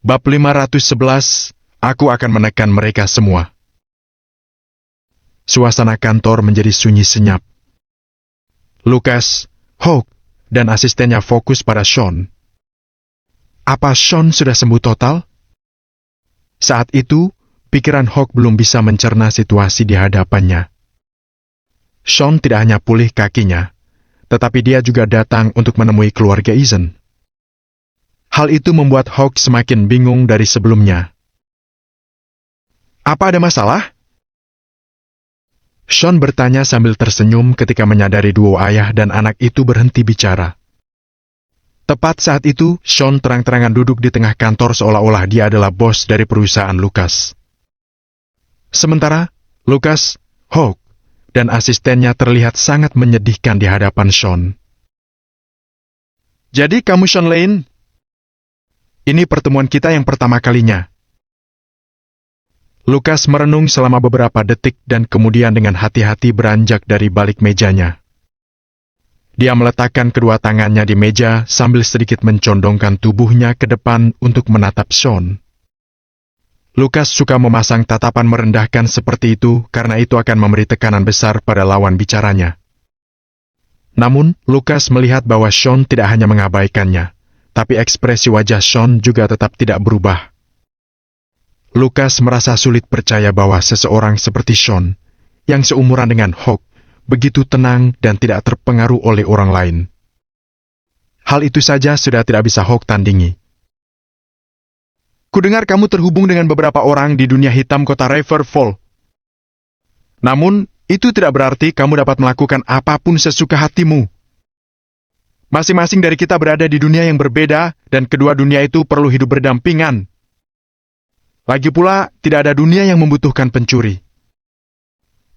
Bab 511, aku akan menekan mereka semua. Suasana kantor menjadi sunyi senyap. Lucas, Hawk, dan asistennya fokus pada Sean. Apa Sean sudah sembuh total? Saat itu, pikiran Hawk belum bisa mencerna situasi di hadapannya. Sean tidak hanya pulih kakinya, tetapi dia juga datang untuk menemui keluarga Ethan. Hal itu membuat Hawk semakin bingung dari sebelumnya. Apa ada masalah? Sean bertanya sambil tersenyum ketika menyadari dua ayah dan anak itu berhenti bicara. Tepat saat itu, Sean terang-terangan duduk di tengah kantor seolah-olah dia adalah bos dari perusahaan Lucas. Sementara, Lucas, Hawk, dan asistennya terlihat sangat menyedihkan di hadapan Sean. Jadi kamu Sean Lane? Ini pertemuan kita yang pertama kalinya. Lucas merenung selama beberapa detik dan kemudian dengan hati-hati beranjak dari balik mejanya. Dia meletakkan kedua tangannya di meja sambil sedikit mencondongkan tubuhnya ke depan untuk menatap Sean. Lucas suka memasang tatapan merendahkan seperti itu karena itu akan memberi tekanan besar pada lawan bicaranya. Namun, Lucas melihat bahwa Sean tidak hanya mengabaikannya, tapi ekspresi wajah Sean juga tetap tidak berubah. Lucas merasa sulit percaya bahwa seseorang seperti Sean, yang seumuran dengan Hawk, begitu tenang dan tidak terpengaruh oleh orang lain. Hal itu saja sudah tidak bisa Hawk tandingi. Kudengar kamu terhubung dengan beberapa orang di dunia hitam kota Riverfall. Namun, itu tidak berarti kamu dapat melakukan apapun sesuka hatimu. Masing-masing dari kita berada di dunia yang berbeda, dan kedua dunia itu perlu hidup berdampingan. Lagi pula, tidak ada dunia yang membutuhkan pencuri.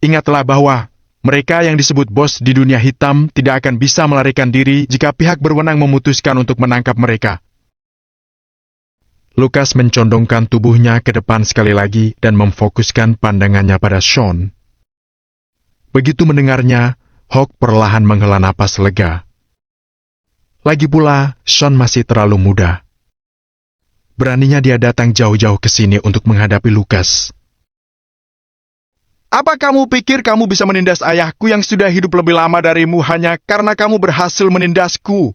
Ingatlah bahwa mereka yang disebut bos di dunia hitam tidak akan bisa melarikan diri jika pihak berwenang memutuskan untuk menangkap mereka. Lucas mencondongkan tubuhnya ke depan sekali lagi dan memfokuskan pandangannya pada Sean. Begitu mendengarnya, Hawk perlahan menghela napas lega. Lagi pula, Sean masih terlalu muda. Beraninya dia datang jauh-jauh ke sini untuk menghadapi Lucas. Apa kamu pikir kamu bisa menindas ayahku yang sudah hidup lebih lama darimu hanya karena kamu berhasil menindasku?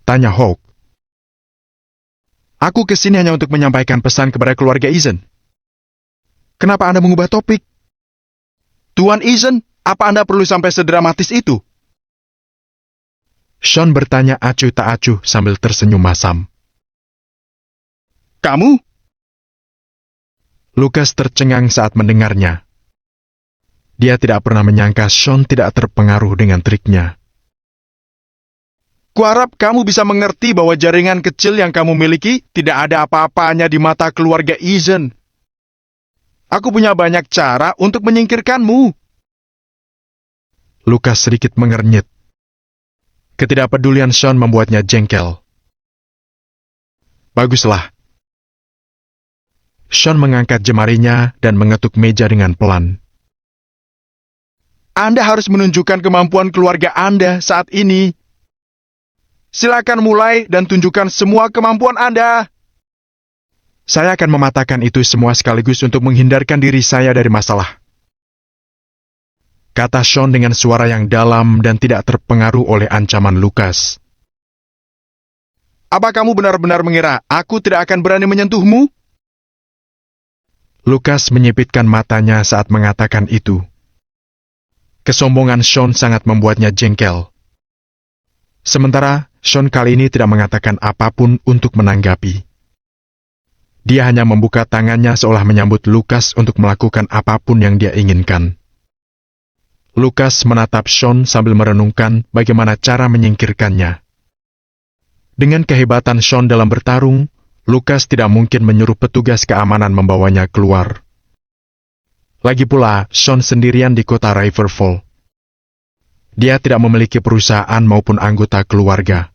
Tanya Hawk. Aku kesini hanya untuk menyampaikan pesan kepada keluarga Ethan. Kenapa Anda mengubah topik? Tuan Ethan, apa Anda perlu sampai sedramatis itu? Sean bertanya acuh tak acuh sambil tersenyum masam. Kamu? Lucas tercengang saat mendengarnya. Dia tidak pernah menyangka Sean tidak terpengaruh dengan triknya. Kuharap kamu bisa mengerti bahwa jaringan kecil yang kamu miliki tidak ada apa-apanya di mata keluarga Ethan. Aku punya banyak cara untuk menyingkirkanmu. Lucas sedikit mengernyit. Ketidakpedulian Sean membuatnya jengkel. Baguslah. Sean mengangkat jemarinya dan mengetuk meja dengan pelan. Anda harus menunjukkan kemampuan keluarga Anda saat ini. Silakan mulai dan tunjukkan semua kemampuan Anda. Saya akan mematahkan itu semua sekaligus untuk menghindarkan diri saya dari masalah. Kata Sean dengan suara yang dalam dan tidak terpengaruh oleh ancaman Lucas. Apa kamu benar-benar mengira aku tidak akan berani menyentuhmu? Lucas menyipitkan matanya saat mengatakan itu. Kesombongan Sean sangat membuatnya jengkel. Sementara, Sean kali ini tidak mengatakan apapun untuk menanggapi. Dia hanya membuka tangannya seolah menyambut Lucas untuk melakukan apapun yang dia inginkan. Lucas menatap Sean sambil merenungkan bagaimana cara menyingkirkannya. Dengan kehebatan Sean dalam bertarung, Lucas tidak mungkin menyuruh petugas keamanan membawanya keluar. Lagi pula, Sean sendirian di kota Riverfall. Dia tidak memiliki perusahaan maupun anggota keluarga.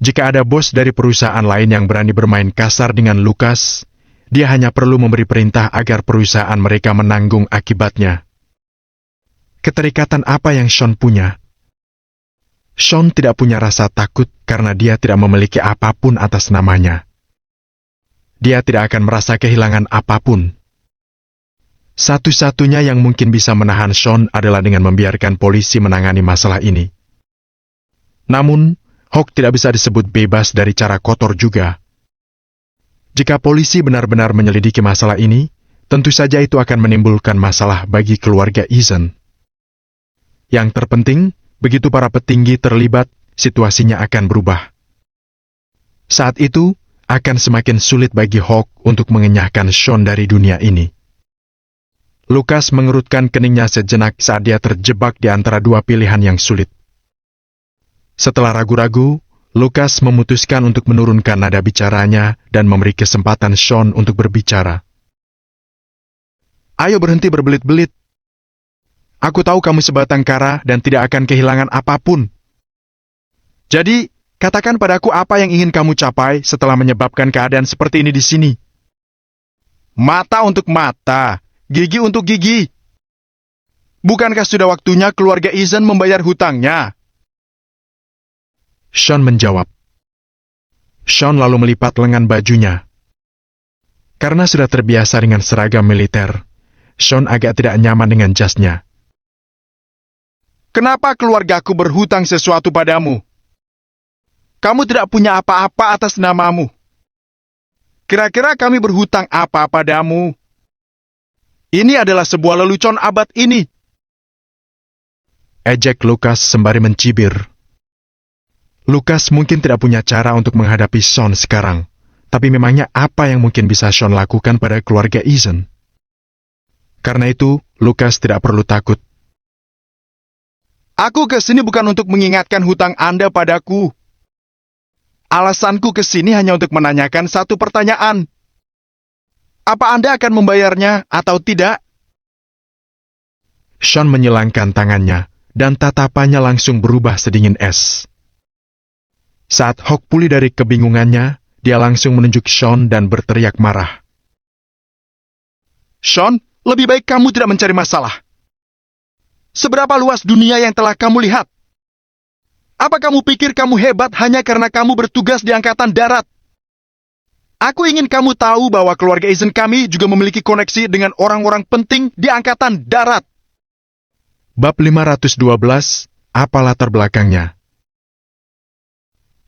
Jika ada bos dari perusahaan lain yang berani bermain kasar dengan Lucas, dia hanya perlu memberi perintah agar perusahaan mereka menanggung akibatnya. Keterikatan apa yang Sean punya? Sean tidak punya rasa takut karena dia tidak memiliki apapun atas namanya. Dia tidak akan merasa kehilangan apapun. Satu-satunya yang mungkin bisa menahan Sean adalah dengan membiarkan polisi menangani masalah ini. Namun, Hawk tidak bisa disebut bebas dari cara kotor juga. Jika polisi benar-benar menyelidiki masalah ini, tentu saja itu akan menimbulkan masalah bagi keluarga Ethan. Yang terpenting, begitu para petinggi terlibat, situasinya akan berubah. Saat itu, akan semakin sulit bagi Hawk untuk mengenyahkan Sean dari dunia ini. Lucas mengerutkan keningnya sejenak saat dia terjebak di antara dua pilihan yang sulit. Setelah ragu-ragu, Lucas memutuskan untuk menurunkan nada bicaranya dan memberi kesempatan Sean untuk berbicara. Ayo berhenti berbelit-belit. Aku tahu kamu sebatang kara dan tidak akan kehilangan apapun. Jadi, katakan padaku apa yang ingin kamu capai setelah menyebabkan keadaan seperti ini di sini. Mata untuk mata, gigi untuk gigi. Bukankah sudah waktunya keluarga Ethan membayar hutangnya? Sean menjawab. Sean lalu melipat lengan bajunya. Karena sudah terbiasa dengan seragam militer, Sean agak tidak nyaman dengan jasnya. Kenapa keluargaku berhutang sesuatu padamu? Kamu tidak punya apa-apa atas namamu. Kira-kira kami berhutang apa padamu? Ini adalah sebuah lelucon abad ini. Ejek Lucas sembari mencibir. Lucas mungkin tidak punya cara untuk menghadapi Sean sekarang, tapi memangnya apa yang mungkin bisa Sean lakukan pada keluarga Ethan? Karena itu, Lucas tidak perlu takut. Aku ke sini bukan untuk mengingatkan hutang Anda padaku. Alasanku ke sini hanya untuk menanyakan satu pertanyaan. Apa Anda akan membayarnya atau tidak? Sean menyilangkan tangannya, dan tatapannya langsung berubah sedingin es. Saat Hawk pulih dari kebingungannya, dia langsung menunjuk Sean dan berteriak marah. Sean, lebih baik kamu tidak mencari masalah. Seberapa luas dunia yang telah kamu lihat? Apa kamu pikir kamu hebat hanya karena kamu bertugas di Angkatan Darat? Aku ingin kamu tahu bahwa keluarga Ethan kami juga memiliki koneksi dengan orang-orang penting di Angkatan Darat. Bab 512, apa latar belakangnya?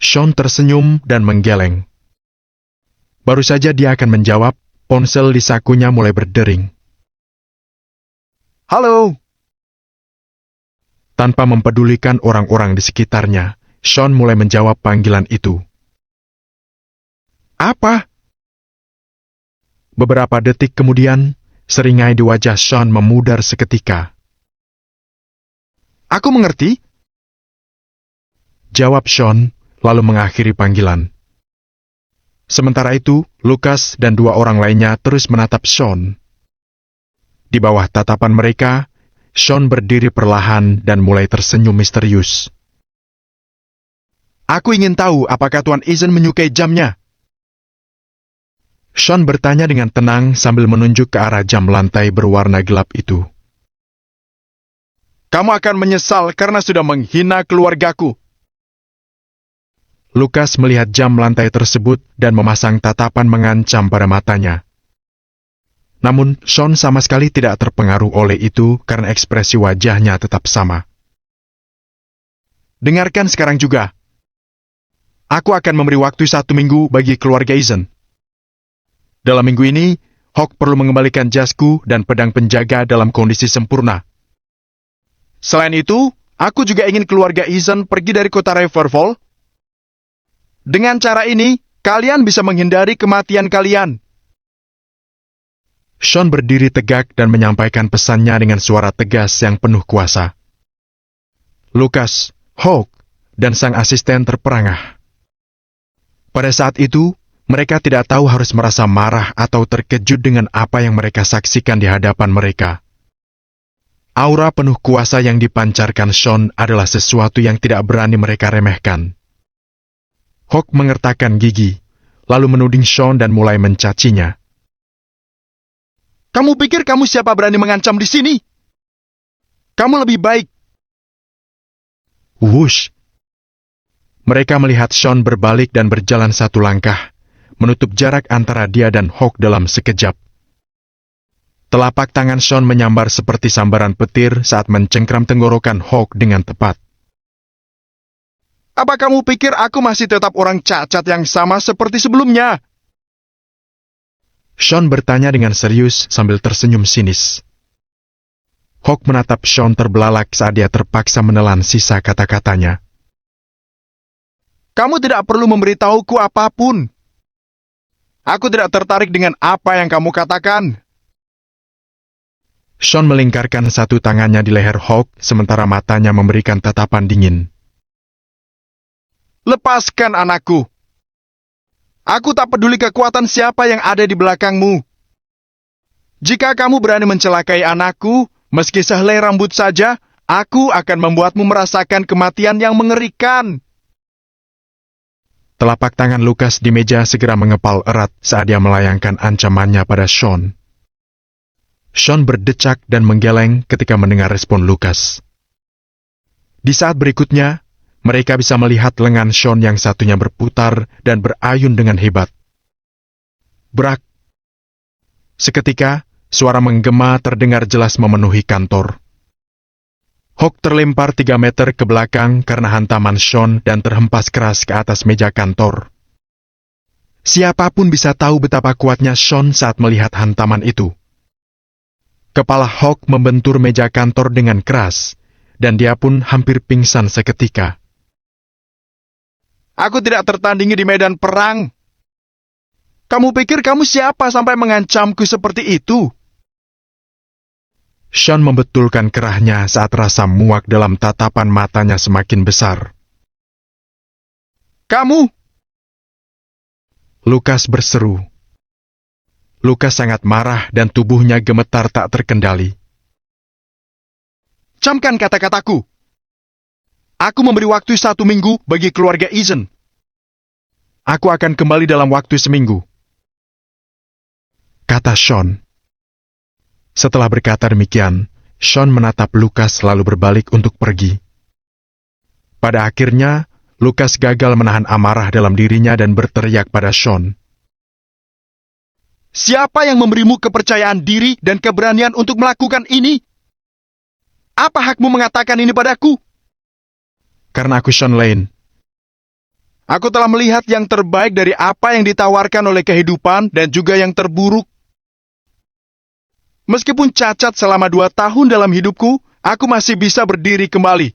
Sean tersenyum dan menggeleng. Baru saja dia akan menjawab, ponsel di sakunya mulai berdering. Halo. Tanpa mempedulikan orang-orang di sekitarnya, Sean mulai menjawab panggilan itu. Apa? Beberapa detik kemudian, seringai di wajah Sean memudar seketika. Aku mengerti. Jawab Sean, lalu mengakhiri panggilan. Sementara itu, Lucas dan dua orang lainnya terus menatap Sean. Di bawah tatapan mereka, Sean berdiri perlahan dan mulai tersenyum misterius. Aku ingin tahu apakah Tuan Ethan menyukai jamnya. Sean bertanya dengan tenang sambil menunjuk ke arah jam lantai berwarna gelap itu. Kamu akan menyesal karena sudah menghina keluargaku. Lucas melihat jam lantai tersebut dan memasang tatapan mengancam pada matanya. Namun, Sean sama sekali tidak terpengaruh oleh itu karena ekspresi wajahnya tetap sama. Dengarkan sekarang juga. Aku akan memberi waktu 1 minggu bagi keluarga Ethan. Dalam minggu ini, Hawk perlu mengembalikan jasku dan pedang penjaga dalam kondisi sempurna. Selain itu, aku juga ingin keluarga Ethan pergi dari kota Riverfall. Dengan cara ini, kalian bisa menghindari kematian kalian. Sean berdiri tegak dan menyampaikan pesannya dengan suara tegas yang penuh kuasa. Lucas, Hawk, dan sang asisten terperangah. Pada saat itu, mereka tidak tahu harus merasa marah atau terkejut dengan apa yang mereka saksikan di hadapan mereka. Aura penuh kuasa yang dipancarkan Sean adalah sesuatu yang tidak berani mereka remehkan. Hawk mengertakkan gigi, lalu menuding Sean dan mulai mencacinya. Kamu pikir kamu siapa berani mengancam di sini? Kamu lebih baik. Wush! Mereka melihat Sean berbalik dan berjalan satu langkah, menutup jarak antara dia dan Hawk dalam sekejap. Telapak tangan Sean menyambar seperti sambaran petir saat mencengkram tenggorokan Hawk dengan tepat. Apa kamu pikir aku masih tetap orang cacat yang sama seperti sebelumnya? Sean bertanya dengan serius sambil tersenyum sinis. Hawk menatap Sean terbelalak saat dia terpaksa menelan sisa kata-katanya. Kamu tidak perlu memberitahuku apapun. Aku tidak tertarik dengan apa yang kamu katakan. Sean melingkarkan satu tangannya di leher Hawk sementara matanya memberikan tatapan dingin. Lepaskan anakku. Aku tak peduli kekuatan siapa yang ada di belakangmu. Jika kamu berani mencelakai anakku, meski sehelai rambut saja, aku akan membuatmu merasakan kematian yang mengerikan. Telapak tangan Lukas di meja segera mengepal erat saat dia melayangkan ancamannya pada Sean. Sean berdecak dan menggeleng ketika mendengar respon Lukas. Di saat berikutnya, mereka bisa melihat lengan Sean yang satunya berputar dan berayun dengan hebat. Brak! Seketika, suara menggema terdengar jelas memenuhi kantor. Hawk terlempar 3 meter ke belakang karena hantaman Sean dan terhempas keras ke atas meja kantor. Siapapun bisa tahu betapa kuatnya Sean saat melihat hantaman itu. Kepala Hawk membentur meja kantor dengan keras, dan dia pun hampir pingsan seketika. Aku tidak tertandingi di medan perang. Kamu pikir kamu siapa sampai mengancamku seperti itu? Sean membetulkan kerahnya saat rasa muak dalam tatapan matanya semakin besar. Kamu! Lukas berseru. Lukas sangat marah dan tubuhnya gemetar tak terkendali. Camkan kata-kataku. Aku memberi waktu 1 minggu bagi keluarga Eason. Aku akan kembali dalam waktu seminggu, kata Sean. Setelah berkata demikian, Sean menatap Lukas lalu berbalik untuk pergi. Pada akhirnya, Lukas gagal menahan amarah dalam dirinya dan berteriak pada Sean. Siapa yang memberimu kepercayaan diri dan keberanian untuk melakukan ini? Apa hakmu mengatakan ini padaku? Karena aku Sean Lane. Aku telah melihat yang terbaik dari apa yang ditawarkan oleh kehidupan dan juga yang terburuk. Meskipun cacat selama 2 tahun dalam hidupku, aku masih bisa berdiri kembali.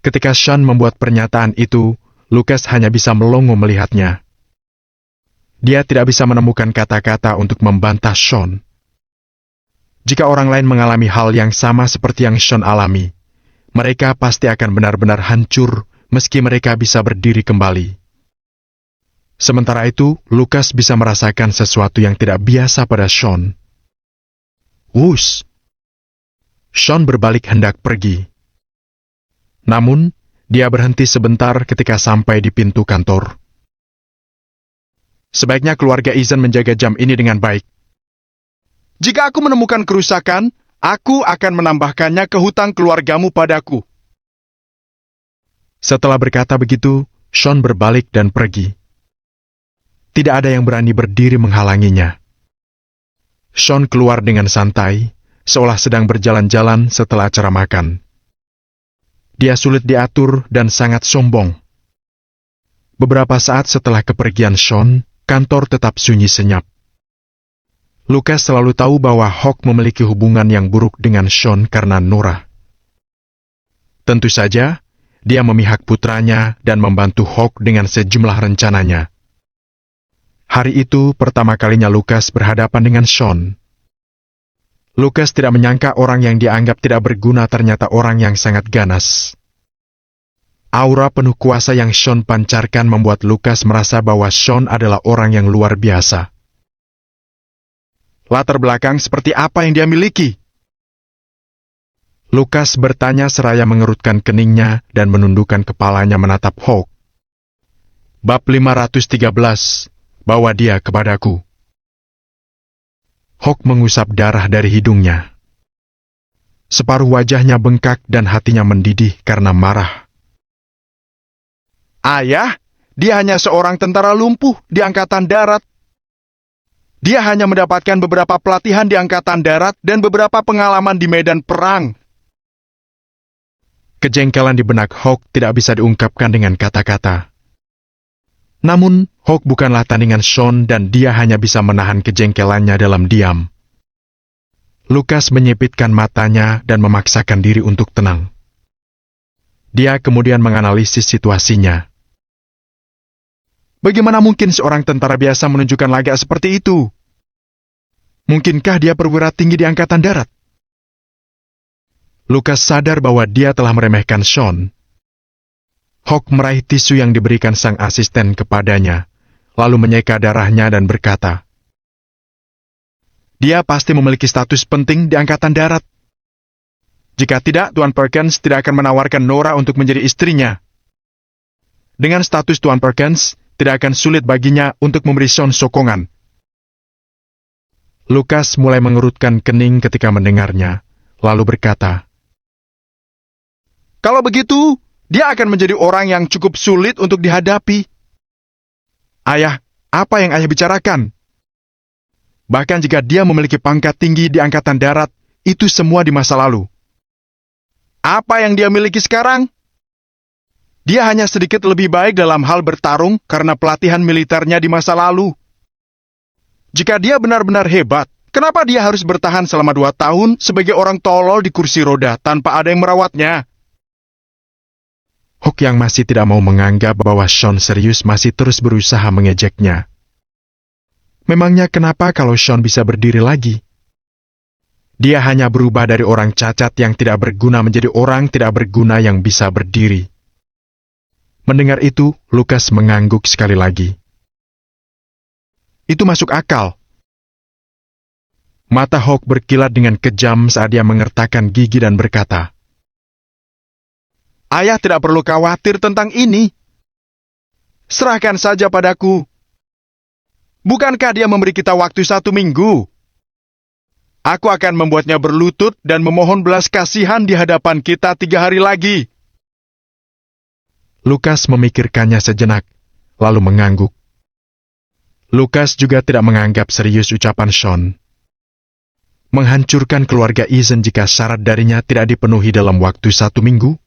Ketika Sean membuat pernyataan itu, Lukas hanya bisa melongo melihatnya. Dia tidak bisa menemukan kata-kata untuk membantah Sean. Jika orang lain mengalami hal yang sama seperti yang Sean alami, mereka pasti akan benar-benar hancur meski mereka bisa berdiri kembali. Sementara itu, Lukas bisa merasakan sesuatu yang tidak biasa pada Sean. Wush! Sean berbalik hendak pergi. Namun, dia berhenti sebentar ketika sampai di pintu kantor. Sebaiknya keluarga Eason menjaga jam ini dengan baik. Jika aku menemukan kerusakan, aku akan menambahkannya ke hutang keluargamu padaku. Setelah berkata begitu, Sean berbalik dan pergi. Tidak ada yang berani berdiri menghalanginya. Sean keluar dengan santai, seolah sedang berjalan-jalan setelah acara makan. Dia sulit diatur dan sangat sombong. Beberapa saat setelah kepergian Sean, kantor tetap sunyi senyap. Lukas selalu tahu bahwa Hawk memiliki hubungan yang buruk dengan Sean karena Nora. Tentu saja, dia memihak putranya dan membantu Hawk dengan sejumlah rencananya. Hari itu pertama kalinya Lukas berhadapan dengan Sean. Lukas tidak menyangka orang yang dianggap tidak berguna ternyata orang yang sangat ganas. Aura penuh kuasa yang Sean pancarkan membuat Lukas merasa bahwa Sean adalah orang yang luar biasa. Latar belakang seperti apa yang dia miliki? Lukas bertanya seraya mengerutkan keningnya dan menundukkan kepalanya menatap Hawk. Bab 513. Bawa dia kepadaku. Hawk mengusap darah dari hidungnya. Separuh wajahnya bengkak dan hatinya mendidih karena marah. Ayah, dia hanya seorang tentara lumpuh di Angkatan Darat. Dia hanya mendapatkan beberapa pelatihan di Angkatan Darat dan beberapa pengalaman di medan perang. Kejengkelan di benak Hawk tidak bisa diungkapkan dengan kata-kata. Namun, Hawk bukanlah tandingan Sean dan dia hanya bisa menahan kejengkelannya dalam diam. Lukas menyipitkan matanya dan memaksakan diri untuk tenang. Dia kemudian menganalisis situasinya. Bagaimana mungkin seorang tentara biasa menunjukkan lagak seperti itu? Mungkinkah dia perwira tinggi di Angkatan Darat? Lukas sadar bahwa dia telah meremehkan Sean. Hawk meraih tisu yang diberikan sang asisten kepadanya, lalu menyeka darahnya dan berkata, "Dia pasti memiliki status penting di Angkatan Darat. Jika tidak, Tuan Perkins tidak akan menawarkan Nora untuk menjadi istrinya. Dengan status Tuan Perkins, tidak akan sulit baginya untuk memberi Sean sokongan." Lukas mulai mengerutkan kening ketika mendengarnya, lalu berkata, Kalau begitu, dia akan menjadi orang yang cukup sulit untuk dihadapi. "Ayah, apa yang ayah bicarakan? Bahkan jika dia memiliki pangkat tinggi di Angkatan Darat, itu semua di masa lalu. Apa yang dia miliki sekarang? Dia hanya sedikit lebih baik dalam hal bertarung karena pelatihan militernya di masa lalu. Jika dia benar-benar hebat, kenapa dia harus bertahan selama 2 tahun sebagai orang tolol di kursi roda tanpa ada yang merawatnya?" Hawk yang masih tidak mau menganggap bahwa Sean serius masih terus berusaha mengejeknya. Memangnya kenapa kalau Sean bisa berdiri lagi? Dia hanya berubah dari orang cacat yang tidak berguna menjadi orang tidak berguna yang bisa berdiri. Mendengar itu, Lukas mengangguk sekali lagi. Itu masuk akal. Mata Hawk berkilat dengan kejam saat dia mengertakkan gigi dan berkata, Ayah tidak perlu khawatir tentang ini. Serahkan saja padaku. Bukankah dia memberi kita waktu 1 minggu? Aku akan membuatnya berlutut dan memohon belas kasihan di hadapan kita 3 hari lagi. Lukas memikirkannya sejenak, lalu mengangguk. Lukas juga tidak menganggap serius ucapan Sean. Menghancurkan keluarga Ethan jika syarat darinya tidak dipenuhi dalam waktu 1 minggu?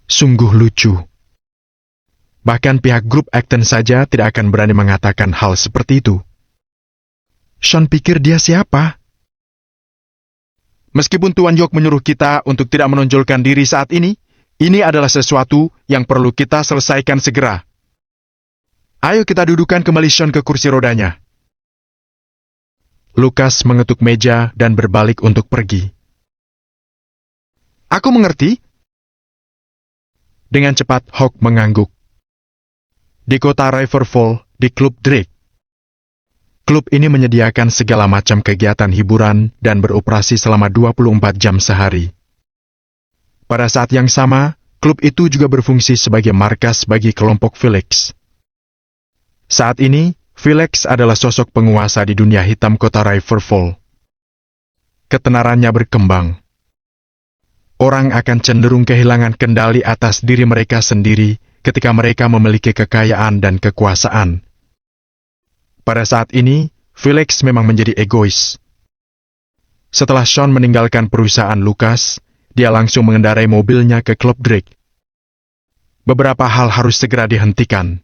Sungguh lucu. Bahkan pihak grup Acton saja tidak akan berani mengatakan hal seperti itu. Sean pikir dia siapa? Meskipun Tuan York menyuruh kita untuk tidak menonjolkan diri saat ini adalah sesuatu yang perlu kita selesaikan segera. Ayo kita dudukan kembali Sean ke kursi rodanya. Lukas mengetuk meja dan berbalik untuk pergi. Aku mengerti. Dengan cepat Hawk mengangguk. Di kota Riverfall, di klub Drake. Klub ini menyediakan segala macam kegiatan hiburan dan beroperasi selama 24 jam sehari. Pada saat yang sama, klub itu juga berfungsi sebagai markas bagi kelompok Felix. Saat ini, Felix adalah sosok penguasa di dunia hitam kota Riverfall. Ketenarannya berkembang. Orang akan cenderung kehilangan kendali atas diri mereka sendiri ketika mereka memiliki kekayaan dan kekuasaan. Pada saat ini, Felix memang menjadi egois. Setelah Sean meninggalkan perusahaan Lukas, dia langsung mengendarai mobilnya ke klub Drake. Beberapa hal harus segera dihentikan.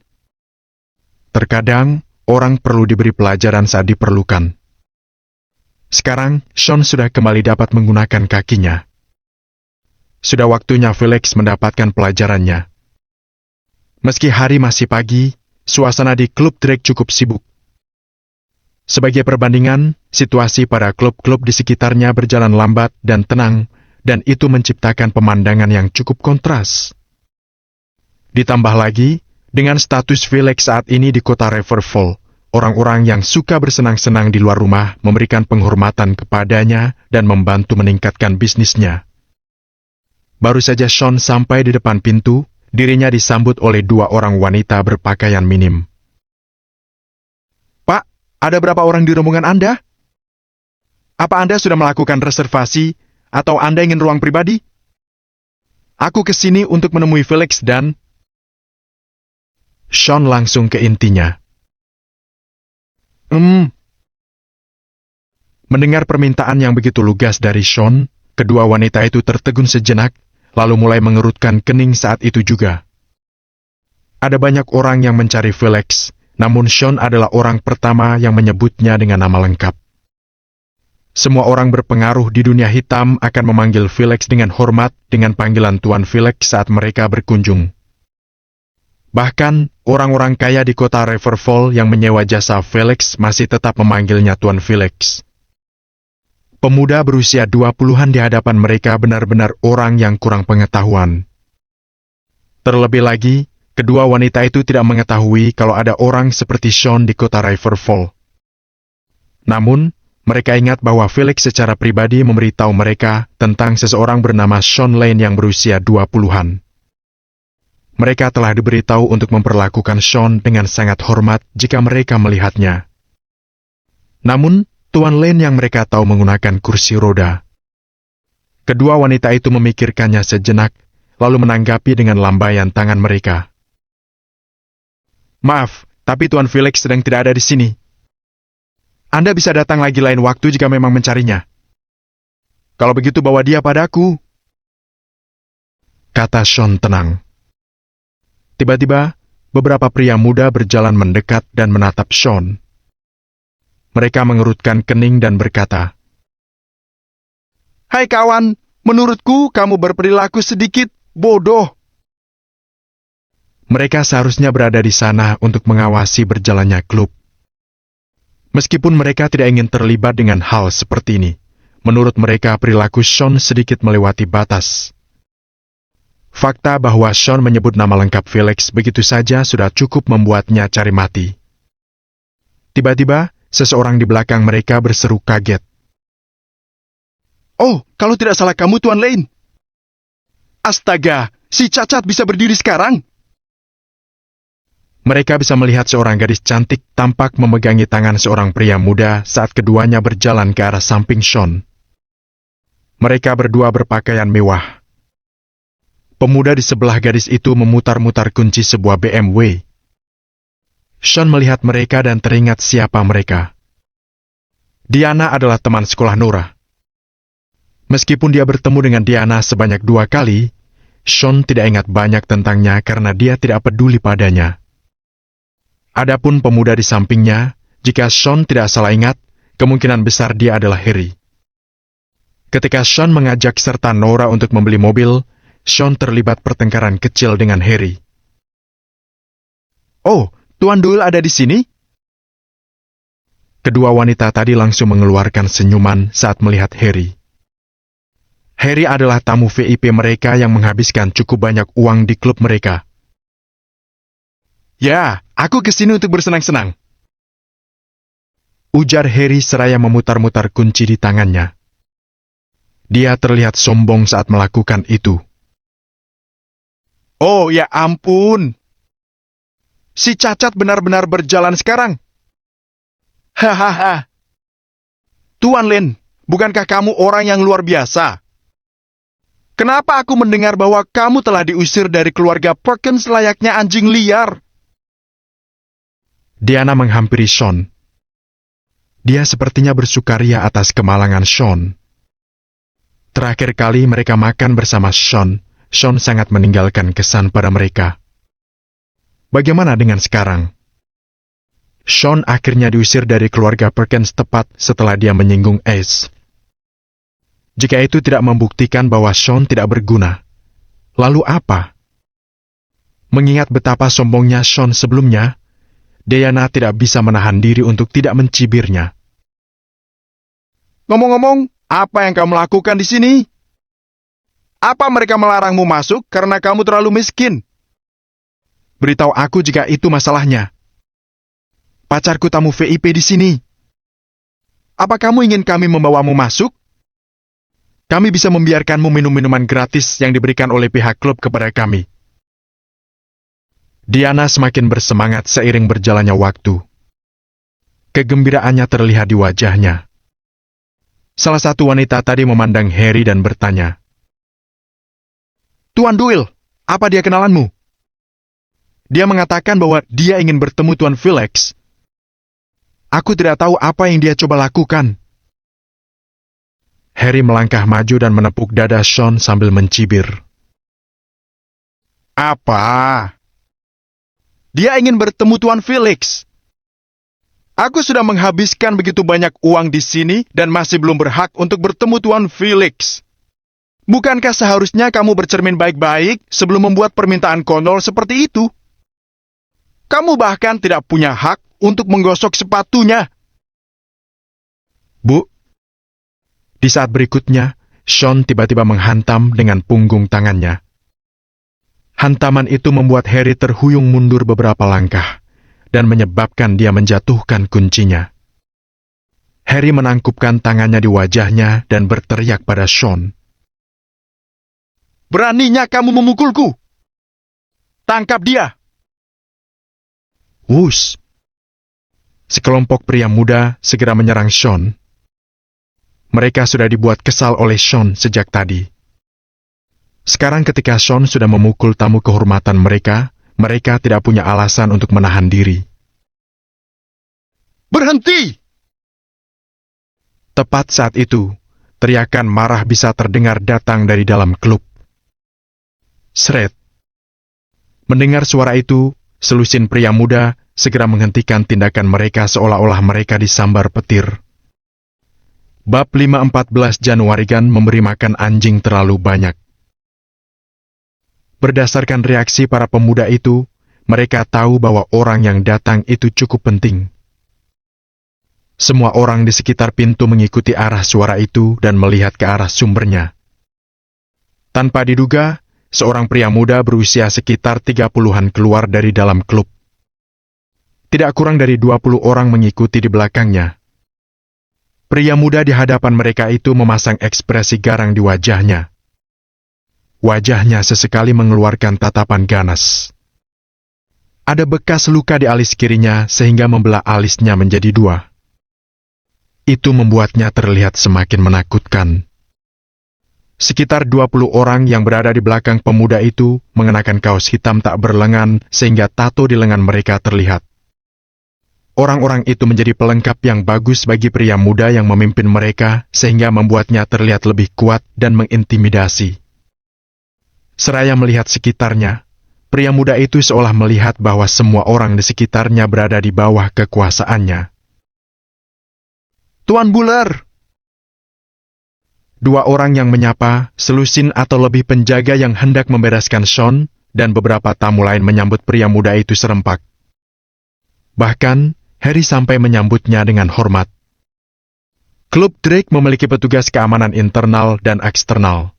Terkadang, orang perlu diberi pelajaran saat diperlukan. Sekarang, Sean sudah kembali dapat menggunakan kakinya. Sudah waktunya Felix mendapatkan pelajarannya. Meski hari masih pagi, suasana di klub Drake cukup sibuk. Sebagai perbandingan, situasi pada klub-klub di sekitarnya berjalan lambat dan tenang, dan itu menciptakan pemandangan yang cukup kontras. Ditambah lagi, dengan status Felix saat ini di kota Riverfall, orang-orang yang suka bersenang-senang di luar rumah memberikan penghormatan kepadanya dan membantu meningkatkan bisnisnya. Baru saja Sean sampai di depan pintu, dirinya disambut oleh 2 orang wanita berpakaian minim. Pak, ada berapa orang di rombongan Anda? Apa Anda sudah melakukan reservasi, atau Anda ingin ruang pribadi? Aku ke sini untuk menemui Felix dan... Sean langsung ke intinya. Mendengar permintaan yang begitu lugas dari Sean, kedua wanita itu tertegun sejenak, lalu mulai mengerutkan kening saat itu juga. Ada banyak orang yang mencari Felix, namun Sean adalah orang pertama yang menyebutnya dengan nama lengkap. Semua orang berpengaruh di dunia hitam akan memanggil Felix dengan hormat dengan panggilan Tuan Felix saat mereka berkunjung. Bahkan, orang-orang kaya di kota Riverfall yang menyewa jasa Felix masih tetap memanggilnya Tuan Felix. Pemuda berusia 20-an di hadapan mereka benar-benar orang yang kurang pengetahuan. Terlebih lagi, kedua wanita itu tidak mengetahui kalau ada orang seperti Sean di kota Riverfall. Namun, mereka ingat bahwa Felix secara pribadi memberitahu mereka tentang seseorang bernama Sean Lane yang berusia 20-an. Mereka telah diberitahu untuk memperlakukan Sean dengan sangat hormat jika mereka melihatnya. Namun, Tuan Lane yang mereka tahu menggunakan kursi roda. Kedua wanita itu memikirkannya sejenak, lalu menanggapi dengan lambaian tangan mereka. Maaf, tapi Tuan Felix sedang tidak ada di sini. Anda bisa datang lagi lain waktu jika memang mencarinya. Kalau begitu bawa dia padaku, kata Sean tenang. Tiba-tiba, beberapa pria muda berjalan mendekat dan menatap Sean. Mereka mengerutkan kening dan berkata, Hai kawan, menurutku kamu berperilaku sedikit bodoh. Mereka seharusnya berada di sana untuk mengawasi berjalannya klub. Meskipun mereka tidak ingin terlibat dengan hal seperti ini, menurut mereka perilaku Sean sedikit melewati batas. Fakta bahwa Sean menyebut nama lengkap Felix begitu saja sudah cukup membuatnya cari mati. Tiba-tiba, seseorang di belakang mereka berseru kaget. Oh, kalau tidak salah kamu Tuan Lane. Astaga, si cacat bisa berdiri sekarang. Mereka bisa melihat seorang gadis cantik tampak memegangi tangan seorang pria muda saat keduanya berjalan ke arah samping Sean. Mereka berdua berpakaian mewah. Pemuda di sebelah gadis itu memutar-mutar kunci sebuah BMW. Sean melihat mereka dan teringat siapa mereka. Diana adalah teman sekolah Nora. Meskipun dia bertemu dengan Diana sebanyak 2 kali, Sean tidak ingat banyak tentangnya karena dia tidak peduli padanya. Adapun pemuda di sampingnya, jika Sean tidak salah ingat, kemungkinan besar dia adalah Harry. Ketika Sean mengajak serta Nora untuk membeli mobil, Sean terlibat pertengkaran kecil dengan Harry. Oh, Tuan Doyle ada di sini? Kedua wanita tadi langsung mengeluarkan senyuman saat melihat Harry. Harry adalah tamu VIP mereka yang menghabiskan cukup banyak uang di klub mereka. Ya, aku kesini untuk bersenang-senang, ujar Harry seraya memutar-mutar kunci di tangannya. Dia terlihat sombong saat melakukan itu. Oh, ya ampun. Si cacat benar-benar berjalan sekarang. Hahaha. Tuan Lane, bukankah kamu orang yang luar biasa? Kenapa aku mendengar bahwa kamu telah diusir dari keluarga Perkins layaknya anjing liar? Diana menghampiri Sean. Dia sepertinya bersukaria atas kemalangan Sean. Terakhir kali mereka makan bersama Sean sangat meninggalkan kesan pada mereka. Bagaimana dengan sekarang? Sean akhirnya diusir dari keluarga Perkins tepat setelah dia menyinggung Ace. Jika itu tidak membuktikan bahwa Sean tidak berguna, lalu apa? Mengingat betapa sombongnya Sean sebelumnya, Diana tidak bisa menahan diri untuk tidak mencibirnya. Ngomong-ngomong, apa yang kamu lakukan di sini? Apa mereka melarangmu masuk karena kamu terlalu miskin? Beritahu aku jika itu masalahnya. Pacarku tamu VIP di sini. Apa kamu ingin kami membawamu masuk? Kami bisa membiarkanmu minum minuman gratis yang diberikan oleh pihak klub kepada kami. Diana semakin bersemangat seiring berjalannya waktu. Kegembiraannya terlihat di wajahnya. Salah satu wanita tadi memandang Harry dan bertanya, Tuan Doyle, apa dia kenalanmu? Dia mengatakan bahwa dia ingin bertemu Tuan Felix. Aku tidak tahu apa yang dia coba lakukan. Harry melangkah maju dan menepuk dada Sean sambil mencibir. Apa? Dia ingin bertemu Tuan Felix. Aku sudah menghabiskan begitu banyak uang di sini dan masih belum berhak untuk bertemu Tuan Felix. Bukankah seharusnya kamu bercermin baik-baik sebelum membuat permintaan konyol seperti itu? Kamu bahkan tidak punya hak untuk menggosok sepatunya. Bu. Di saat berikutnya, Sean tiba-tiba menghantam dengan punggung tangannya. Hantaman itu membuat Harry terhuyung mundur beberapa langkah dan menyebabkan dia menjatuhkan kuncinya. Harry menangkupkan tangannya di wajahnya dan berteriak pada Sean. Beraninya kamu memukulku? Tangkap dia! Wush! Sekelompok pria muda segera menyerang Sean. Mereka sudah dibuat kesal oleh Sean sejak tadi. Sekarang ketika Sean sudah memukul tamu kehormatan mereka, mereka tidak punya alasan untuk menahan diri. Berhenti! Tepat saat itu, teriakan marah bisa terdengar datang dari dalam klub. Sret! Mendengar suara itu, selusin pria muda segera menghentikan tindakan mereka seolah-olah mereka disambar petir. Bab 514 Januarigan memberi makan anjing terlalu banyak. Berdasarkan reaksi para pemuda itu, mereka tahu bahwa orang yang datang itu cukup penting. Semua orang di sekitar pintu mengikuti arah suara itu dan melihat ke arah sumbernya. Tanpa diduga, seorang pria muda berusia sekitar 30-an keluar dari dalam klub. Tidak kurang dari 20 orang mengikuti di belakangnya. Pria muda di hadapan mereka itu memasang ekspresi garang di wajahnya. Wajahnya sesekali mengeluarkan tatapan ganas. Ada bekas luka di alis kirinya sehingga membelah alisnya menjadi dua. Itu membuatnya terlihat semakin menakutkan. Sekitar 20 orang yang berada di belakang pemuda itu mengenakan kaos hitam tak berlengan sehingga tato di lengan mereka terlihat. Orang-orang itu menjadi pelengkap yang bagus bagi pria muda yang memimpin mereka sehingga membuatnya terlihat lebih kuat dan mengintimidasi. Seraya melihat sekitarnya, pria muda itu seolah melihat bahwa semua orang di sekitarnya berada di bawah kekuasaannya. Tuan Buller! Dua orang yang menyapa, selusin atau lebih penjaga yang hendak membereskan Sean, dan beberapa tamu lain menyambut pria muda itu serempak. Bahkan, Harry sampai menyambutnya dengan hormat. Klub Drake memiliki petugas keamanan internal dan eksternal.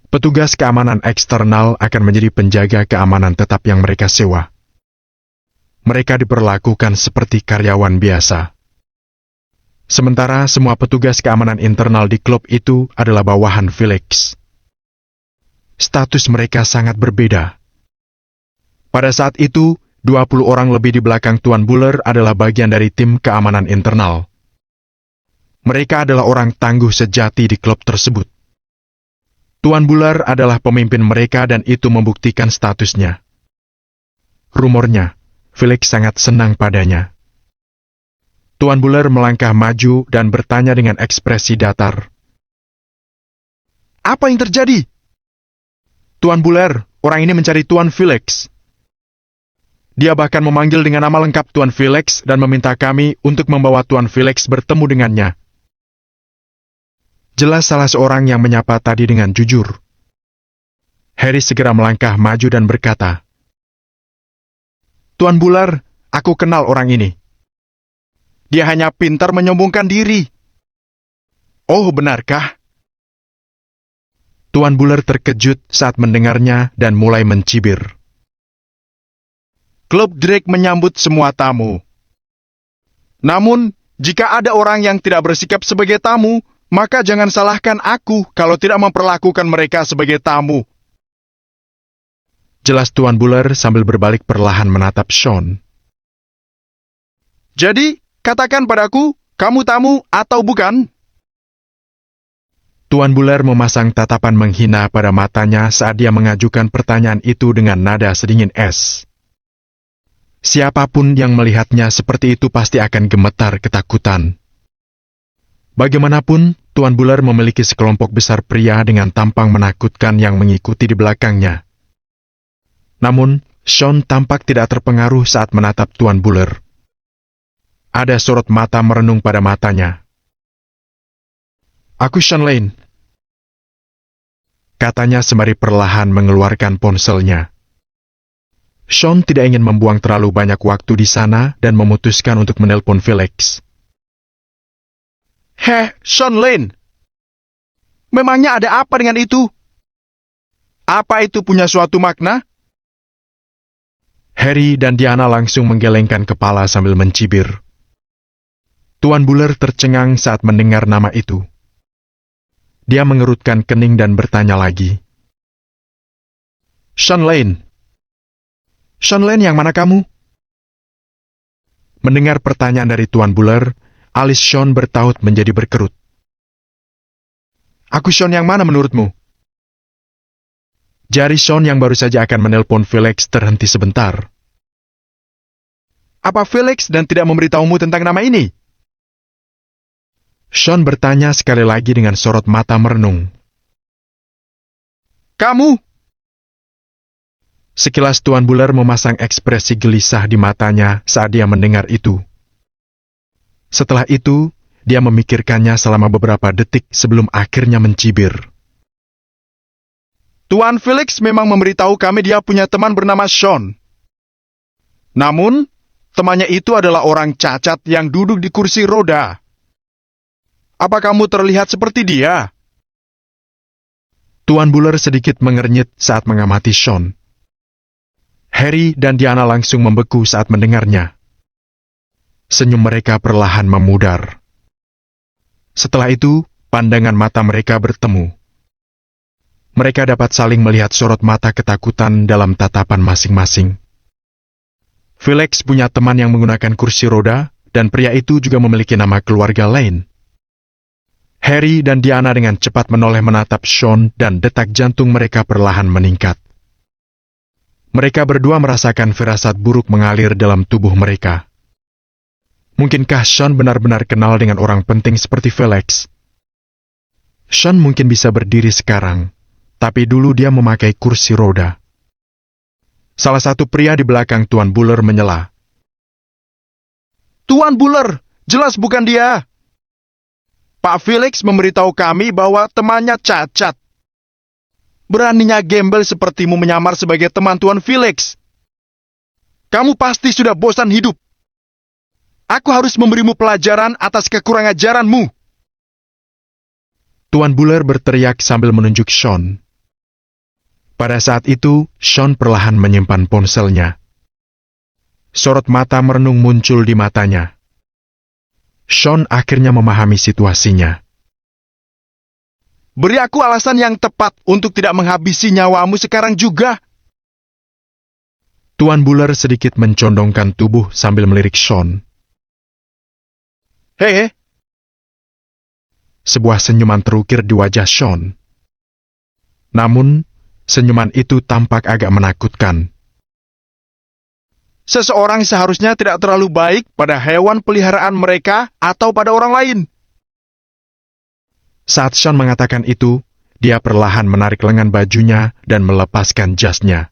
Petugas keamanan eksternal akan menjadi penjaga keamanan tetap yang mereka sewa. Mereka diperlakukan seperti karyawan biasa. Sementara semua petugas keamanan internal di klub itu adalah bawahan Felix. Status mereka sangat berbeda. Pada saat itu, 20 orang lebih di belakang Tuan Buller adalah bagian dari tim keamanan internal. Mereka adalah orang tangguh sejati di klub tersebut. Tuan Buller adalah pemimpin mereka dan itu membuktikan statusnya. Rumornya, Felix sangat senang padanya. Tuan Buller melangkah maju dan bertanya dengan ekspresi datar. Apa yang terjadi? Tuan Buller, orang ini mencari Tuan Felix. Dia bahkan memanggil dengan nama lengkap Tuan Felix dan meminta kami untuk membawa Tuan Felix bertemu dengannya. Jelas salah seorang yang menyapa tadi dengan jujur. Harry segera melangkah maju dan berkata, Tuan Buller, aku kenal orang ini. Dia hanya pintar menyombongkan diri. Oh, benarkah? Tuan Buller terkejut saat mendengarnya dan mulai mencibir. Klub Drake menyambut semua tamu. Namun, jika ada orang yang tidak bersikap sebagai tamu, maka jangan salahkan aku kalau tidak memperlakukan mereka sebagai tamu. Jelas Tuan Buller sambil berbalik perlahan menatap Sean. Jadi, katakan padaku, kamu tamu atau bukan? Tuan Buller memasang tatapan menghina pada matanya saat dia mengajukan pertanyaan itu dengan nada sedingin es. Siapapun yang melihatnya seperti itu pasti akan gemetar ketakutan. Bagaimanapun, Tuan Buller memiliki sekelompok besar pria dengan tampang menakutkan yang mengikuti di belakangnya. Namun, Sean tampak tidak terpengaruh saat menatap Tuan Buller. Ada sorot mata merenung pada matanya. "Aku Sean Lane," katanya sembari perlahan mengeluarkan ponselnya. Sean tidak ingin membuang terlalu banyak waktu di sana dan memutuskan untuk menelpon Felix. Heh, Sean Lane. Memangnya ada apa dengan itu? Apa itu punya suatu makna? Harry dan Diana langsung menggelengkan kepala sambil mencibir. Tuan Buller tercengang saat mendengar nama itu. Dia mengerutkan kening dan bertanya lagi. "Sean Lane. Sean Lane yang mana kamu?" Mendengar pertanyaan dari Tuan Buller, alis Sean bertaut menjadi berkerut. "Aku Sean yang mana menurutmu?" Jari Sean yang baru saja akan menelpon Felix terhenti sebentar. "Apa Felix dan tidak memberitahumu tentang nama ini?" Sean bertanya sekali lagi dengan sorot mata merenung. "Kamu?" Sekilas Tuan Buller memasang ekspresi gelisah di matanya saat dia mendengar itu. Setelah itu, dia memikirkannya selama beberapa detik sebelum akhirnya mencibir. "Tuan Felix memang memberitahu kami dia punya teman bernama Sean. Namun, temannya itu adalah orang cacat yang duduk di kursi roda. Apa kamu terlihat seperti dia?" Tuan Buller sedikit mengernyit saat mengamati Sean. Harry dan Diana langsung membeku saat mendengarnya. Senyum mereka perlahan memudar. Setelah itu, pandangan mata mereka bertemu. Mereka dapat saling melihat sorot mata ketakutan dalam tatapan masing-masing. Felix punya teman yang menggunakan kursi roda, dan pria itu juga memiliki nama keluarga lain. Harry dan Diana dengan cepat menoleh menatap Sean dan detak jantung mereka perlahan meningkat. Mereka berdua merasakan firasat buruk mengalir dalam tubuh mereka. Mungkinkah Sean benar-benar kenal dengan orang penting seperti Felix? Sean mungkin bisa berdiri sekarang, tapi dulu dia memakai kursi roda. Salah satu pria di belakang Tuan Buller menyela. "Tuan Buller, jelas bukan dia. Pak Felix memberitahu kami bahwa temannya cacat. Beraninya gembel sepertimu menyamar sebagai teman Tuan Felix. Kamu pasti sudah bosan hidup. Aku harus memberimu pelajaran atas kekurangan ajaranmu." Tuan Buller berteriak sambil menunjuk Sean. Pada saat itu, Sean perlahan menyimpan ponselnya. Sorot mata merenung muncul di matanya. Sean akhirnya memahami situasinya. "Beri aku alasan yang tepat untuk tidak menghabisi nyawamu sekarang juga." Tuan Buller sedikit mencondongkan tubuh sambil melirik Sean. "Hei, Sebuah senyuman terukir di wajah Sean. Namun, senyuman itu tampak agak menakutkan. seseorang seharusnya tidak terlalu baik pada hewan peliharaan mereka atau pada orang lain." Saat Sean mengatakan itu, dia perlahan menarik lengan bajunya dan melepaskan jasnya.